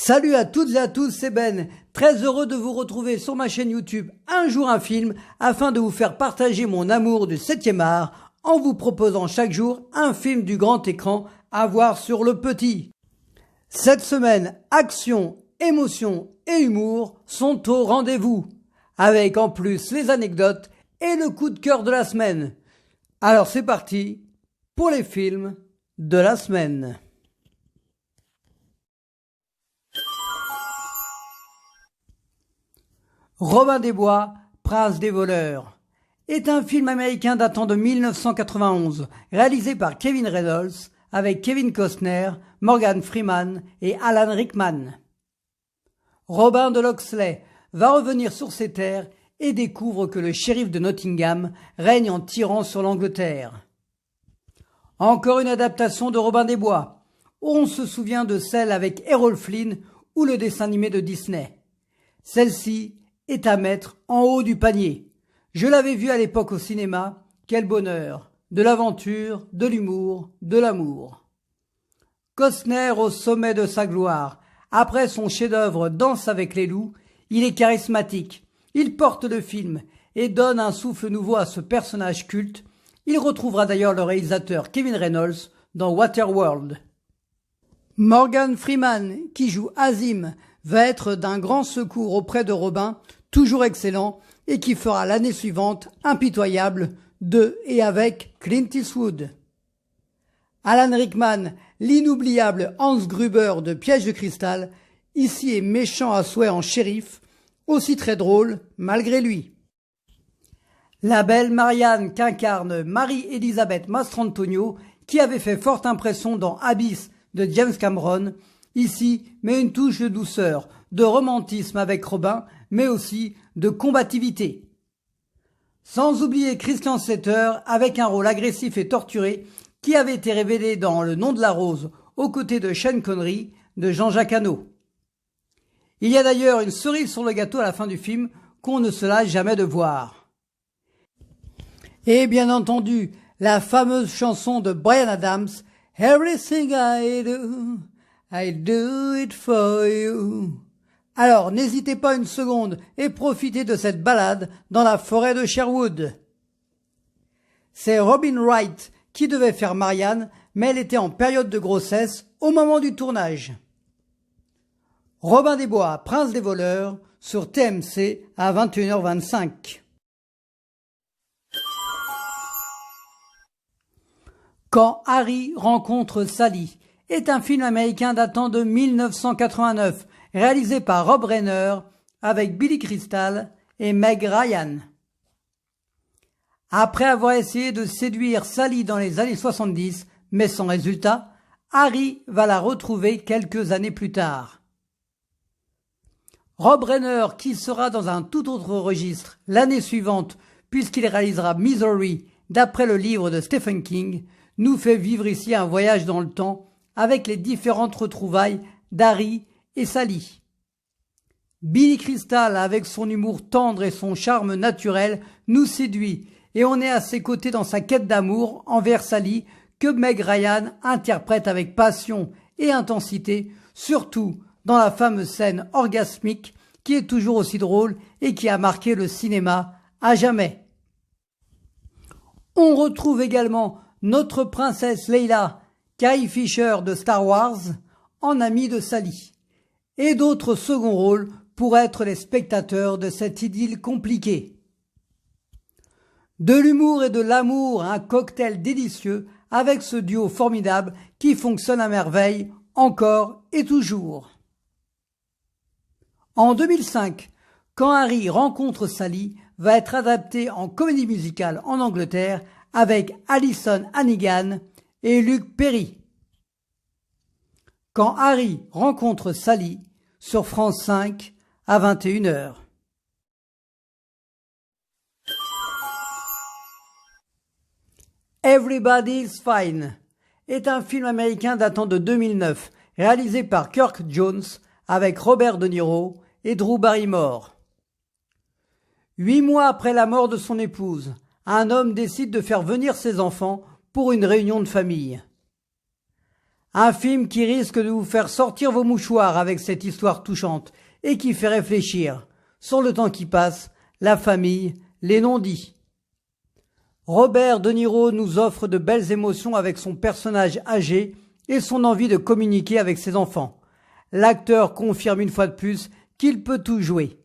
Salut à toutes et à tous, c'est Ben, très heureux de vous retrouver sur ma chaîne YouTube Un jour un film afin de vous faire partager mon amour du 7e art en vous proposant chaque jour un film du grand écran à voir sur le petit. Cette semaine, action, émotion et humour sont au rendez-vous, avec en plus les anecdotes et le coup de cœur de la semaine. Alors c'est parti pour les films de la semaine. Robin des Bois, Prince des voleurs, est un film américain datant de 1991, réalisé par Kevin Reynolds, avec Kevin Costner, Morgan Freeman et Alan Rickman. Robin de Locksley va revenir sur ses terres et découvre que le shérif de Nottingham règne en tyran sur l'Angleterre. Encore une adaptation de Robin des Bois, où on se souvient de celle avec Errol Flynn ou le dessin animé de Disney. Celle-ci est à mettre en haut du panier. Je l'avais vue à l'époque au cinéma, quel bonheur, de l'aventure, de l'humour, de l'amour. Costner au sommet de sa gloire, après son chef-d'œuvre Danse avec les loups, il est charismatique, il porte le film et donne un souffle nouveau à ce personnage culte. Il retrouvera d'ailleurs le réalisateur Kevin Reynolds dans Waterworld. Morgan Freeman, qui joue Azim, va être d'un grand secours auprès de Robin, toujours excellent, et qui fera l'année suivante Impitoyable de et avec Clint Eastwood. Alan Rickman, l'inoubliable Hans Gruber de Piège de cristal, ici est méchant à souhait en shérif, aussi très drôle malgré lui. La belle Marianne qu'incarne Marie-Elisabeth Mastrantonio, qui avait fait forte impression dans Abyss de James Cameron, ici met une touche de douceur, de romantisme avec Robin, mais aussi de combativité. Sans oublier Christian Slater avec un rôle agressif et torturé qui avait été révélé dans Le nom de la rose aux côtés de Sean Connery de Jean-Jacques Hano. Il y a d'ailleurs une cerise sur le gâteau à la fin du film qu'on ne se lasse jamais de voir. Et bien entendu, la fameuse chanson de Bryan Adams, Everything I do it for you. Alors n'hésitez pas une seconde et profitez de cette balade dans la forêt de Sherwood. C'est Robin Wright qui devait faire Marianne, mais elle était en période de grossesse au moment du tournage. Robin des Bois, Prince des voleurs, sur TMC à 21h25. Quand Harry rencontre Sally est un film américain datant de 1989, réalisé par Rob Reiner avec Billy Crystal et Meg Ryan. Après avoir essayé de séduire Sally dans les années 70, mais sans résultat, Harry va la retrouver quelques années plus tard. Rob Reiner, qui sera dans un tout autre registre l'année suivante, puisqu'il réalisera Misery d'après le livre de Stephen King, nous fait vivre ici un voyage dans le temps avec les différentes retrouvailles d'Harry et Sally. Billy Crystal, avec son humour tendre et son charme naturel, nous séduit et on est à ses côtés dans sa quête d'amour envers Sally que Meg Ryan interprète avec passion et intensité, surtout dans la fameuse scène orgasmique qui est toujours aussi drôle et qui a marqué le cinéma à jamais. On retrouve également notre princesse Leila, Carrie Fisher de Star Wars, en amie de Sally, et d'autres seconds rôles pour être les spectateurs de cette idylle compliquée. De l'humour et de l'amour, un cocktail délicieux avec ce duo formidable qui fonctionne à merveille, encore et toujours. En 2005, Quand Harry rencontre Sally va être adapté en comédie musicale en Angleterre avec Alison Hannigan et Luke Perry. Quand Harry rencontre Sally sur France 5 à 21h. Everybody's Fine est un film américain datant de 2009, réalisé par Kirk Jones avec Robert De Niro et Drew Barrymore. 8 mois après la mort de son épouse, un homme décide de faire venir ses enfants pour une réunion de famille. Un film qui risque de vous faire sortir vos mouchoirs avec cette histoire touchante et qui fait réfléchir sur le temps qui passe, la famille, les non-dits. Robert De Niro nous offre de belles émotions avec son personnage âgé et son envie de communiquer avec ses enfants. L'acteur confirme une fois de plus qu'il peut tout jouer.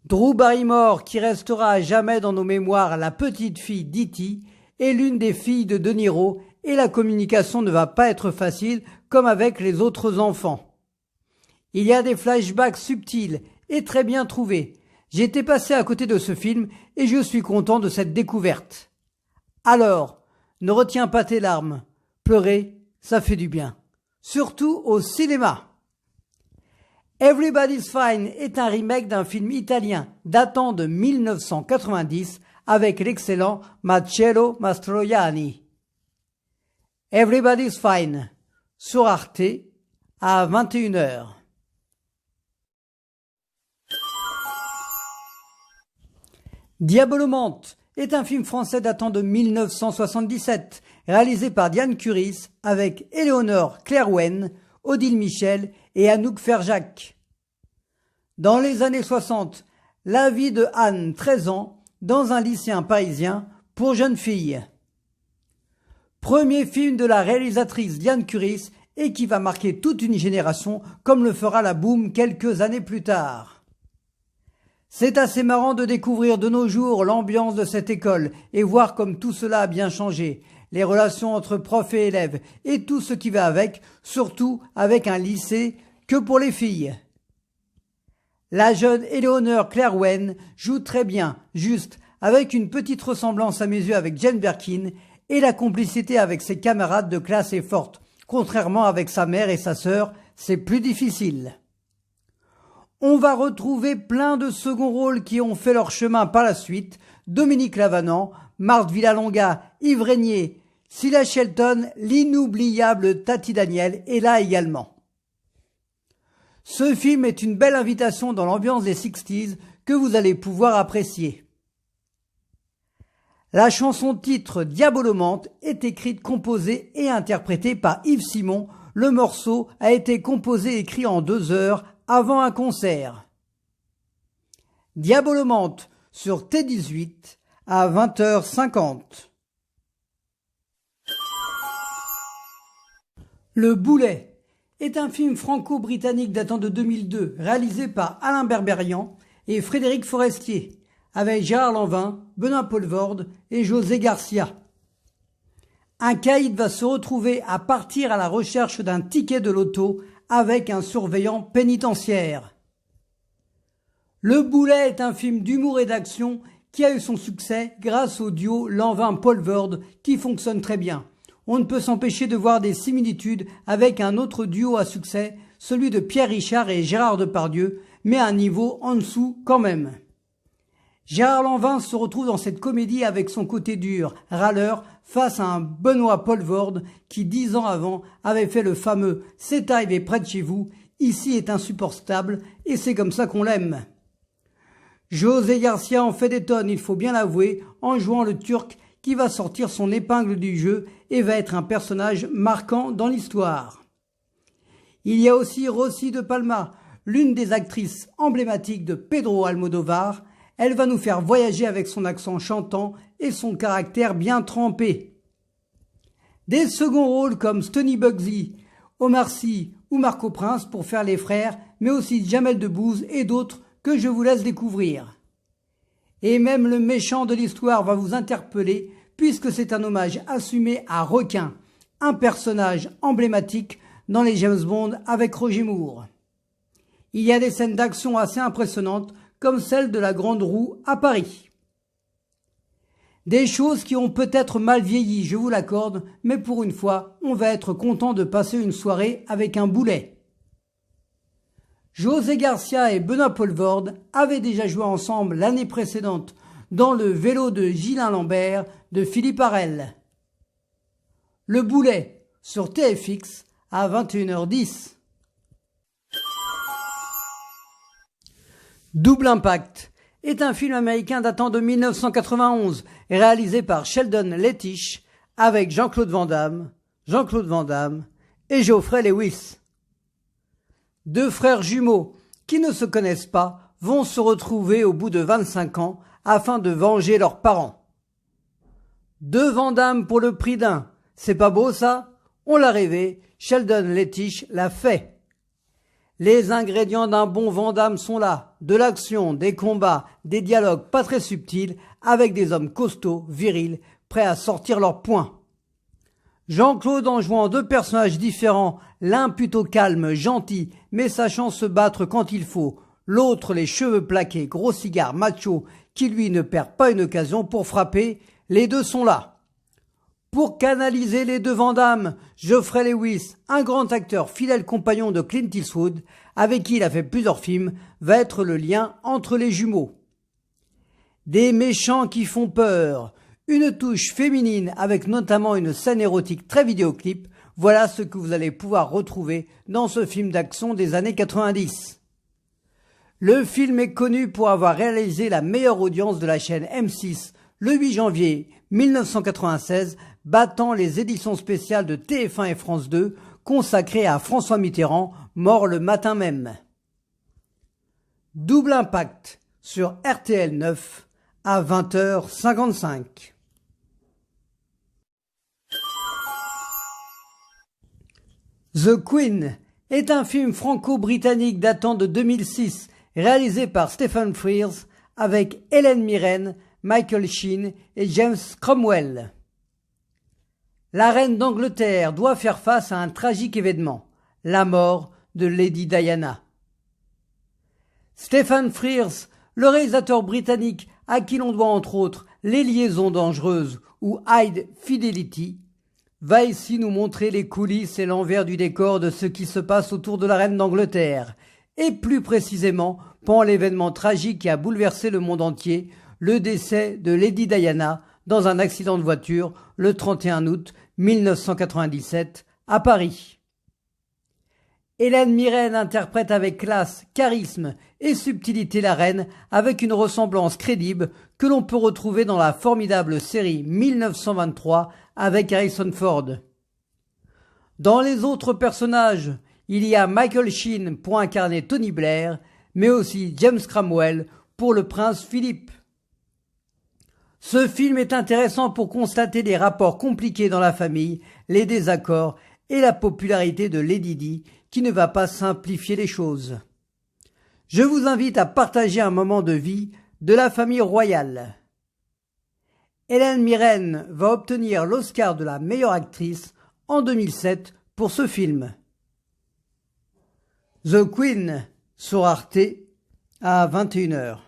Drew Barrymore, qui restera à jamais dans nos mémoires la petite fille d'E.T., est l'une des filles de De Niro et la communication ne va pas être facile comme avec les autres enfants. Il y a des flashbacks subtils et très bien trouvés. J'étais passé à côté de ce film et je suis content de cette découverte. Alors, ne retiens pas tes larmes. Pleurer, ça fait du bien. Surtout au cinéma. Everybody's Fine est un remake d'un film italien datant de 1990 avec l'excellent Marcello Mastroianni. Everybody's Fine, sur Arte, à 21h. Diabolomante est un film français datant de 1977, réalisé par Diane Curis avec Éléonore Clerwen, Odile Michel et Anouk Ferjac. Dans les années 60, la vie de Anne, 13 ans, dans un lycéen parisien pour jeunes filles. Premier film de la réalisatrice Diane Curis et qui va marquer toute une génération comme le fera la Boom quelques années plus tard. C'est assez marrant de découvrir de nos jours l'ambiance de cette école et voir comme tout cela a bien changé. Les relations entre profs et élèves et tout ce qui va avec, surtout avec un lycée que pour les filles. La jeune Éléonore Clerwen joue très bien, juste, avec une petite ressemblance à mes yeux avec Jane Birkin et la complicité avec ses camarades de classe est forte. Contrairement avec sa mère et sa sœur, c'est plus difficile. On va retrouver plein de seconds rôles qui ont fait leur chemin par la suite. Dominique Lavanant, Marthe Villalonga, Yves Régnier, Scylla Shelton, l'inoubliable Tati Daniel est là également. Ce film est une belle invitation dans l'ambiance des 60s que vous allez pouvoir apprécier. La chanson titre Diabolomante est écrite, composée et interprétée par Yves Simon. Le morceau a été composé et écrit en 2 heures avant un concert. Diabolomante sur T18 à 20h50. Le Boulet est un film franco-britannique datant de 2002, réalisé par Alain Berberian et Frédéric Forestier, avec Gérard Lanvin, Benoît Poelvoorde et José Garcia. Un caïd va se retrouver à partir à la recherche d'un ticket de loto avec un surveillant pénitentiaire. Le Boulet est un film d'humour et d'action qui a eu son succès grâce au duo Lanvin-Poelvoorde qui fonctionne très bien. On ne peut s'empêcher de voir des similitudes avec un autre duo à succès, celui de Pierre Richard et Gérard Depardieu, mais à un niveau en dessous quand même. Gérard Lanvin se retrouve dans cette comédie avec son côté dur, râleur, face à un Benoît Poelvoorde qui 10 ans avant avait fait le fameux « C'est arrivé près de chez vous, ici est insupportable et c'est comme ça qu'on l'aime ». José Garcia en fait des tonnes, il faut bien l'avouer, en jouant le Turc qui va sortir son épingle du jeu et va être un personnage marquant dans l'histoire. Il y a aussi Rosy de Palma, l'une des actrices emblématiques de Pedro Almodóvar. Elle va nous faire voyager avec son accent chantant et son caractère bien trempé. Des seconds rôles comme Stoney Bugsy, Omar Sy ou Marco Prince pour faire les frères, mais aussi Jamel Debbouze et d'autres que je vous laisse découvrir. Et même le méchant de l'histoire va vous interpeller puisque c'est un hommage assumé à Requin, un personnage emblématique dans les James Bond avec Roger Moore. Il y a des scènes d'action assez impressionnantes comme celle de la Grande Roue à Paris. Des choses qui ont peut-être mal vieilli, je vous l'accorde, mais pour une fois, on va être content de passer une soirée avec un boulet. José Garcia et Benoît Poelvoorde avaient déjà joué ensemble l'année précédente dans Le Vélo de Ghislain Lambert de Philippe Arel. Le Boulet sur TFX à 21h10. Double Impact est un film américain datant de 1991, réalisé par Sheldon Lettich avec Jean-Claude Van Damme et Geoffrey Lewis. Deux frères jumeaux qui ne se connaissent pas vont se retrouver au bout de 25 ans afin de venger leurs parents. Deux Vandame pour le prix d'un, c'est pas beau ça? On l'a rêvé, Sheldon Lettich l'a fait. Les ingrédients d'un bon Vandame sont là, de l'action, des combats, des dialogues pas très subtils, avec des hommes costauds, virils, prêts à sortir leurs poings. Jean-Claude en jouant deux personnages différents, l'un plutôt calme, gentil, mais sachant se battre quand il faut, l'autre les cheveux plaqués, gros cigare, macho, qui lui ne perd pas une occasion pour frapper, les deux sont là. Pour canaliser les deux Vandame, Geoffrey Lewis, un grand acteur fidèle compagnon de Clint Eastwood, avec qui il a fait plusieurs films, va être le lien entre les jumeaux. Des méchants qui font peur, une touche féminine avec notamment une scène érotique très vidéoclip, voilà ce que vous allez pouvoir retrouver dans ce film d'action des années 90. Le film est connu pour avoir réalisé la meilleure audience de la chaîne M6 le 8 janvier 1996, battant les éditions spéciales de TF1 et France 2 consacrées à François Mitterrand, mort le matin même. Double impact sur RTL 9 à 20h55. The Queen est un film franco-britannique datant de 2006, réalisé par Stephen Frears avec Helen Mirren, Michael Sheen et James Cromwell. La reine d'Angleterre doit faire face à un tragique événement, la mort de Lady Diana. Stephen Frears, le réalisateur britannique à qui l'on doit entre autres Les Liaisons dangereuses ou High Fidelity, va ici nous montrer les coulisses et l'envers du décor de ce qui se passe autour de la reine d'Angleterre, et plus précisément pendant l'événement tragique qui a bouleversé le monde entier, le décès de Lady Diana dans un accident de voiture le 31 août 1997 à Paris. Helen Mirren interprète avec classe, charisme et subtilité la reine avec une ressemblance crédible que l'on peut retrouver dans la formidable série 1923 avec Harrison Ford. Dans les autres personnages, il y a Michael Sheen pour incarner Tony Blair, mais aussi James Cromwell pour le prince Philippe. Ce film est intéressant pour constater les rapports compliqués dans la famille, les désaccords et la popularité de Lady Di qui ne va pas simplifier les choses. Je vous invite à partager un moment de vie de la famille royale. Helen Mirren va obtenir l'Oscar de la meilleure actrice en 2007 pour ce film. The Queen sur Arte à 21h.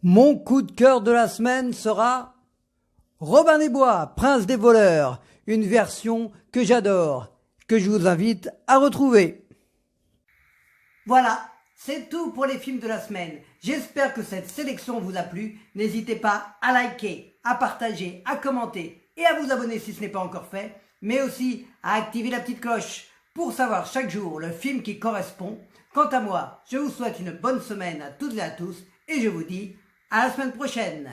Mon coup de cœur de la semaine sera Robin des Bois, Prince des voleurs, une version que j'adore, que je vous invite à retrouver. Voilà, c'est tout pour les films de la semaine. J'espère que cette sélection vous a plu. N'hésitez pas à liker, à partager, à commenter et à vous abonner si ce n'est pas encore fait, mais aussi à activer la petite cloche pour savoir chaque jour le film qui correspond. Quant à moi, je vous souhaite une bonne semaine à toutes et à tous et je vous dis à la semaine prochaine.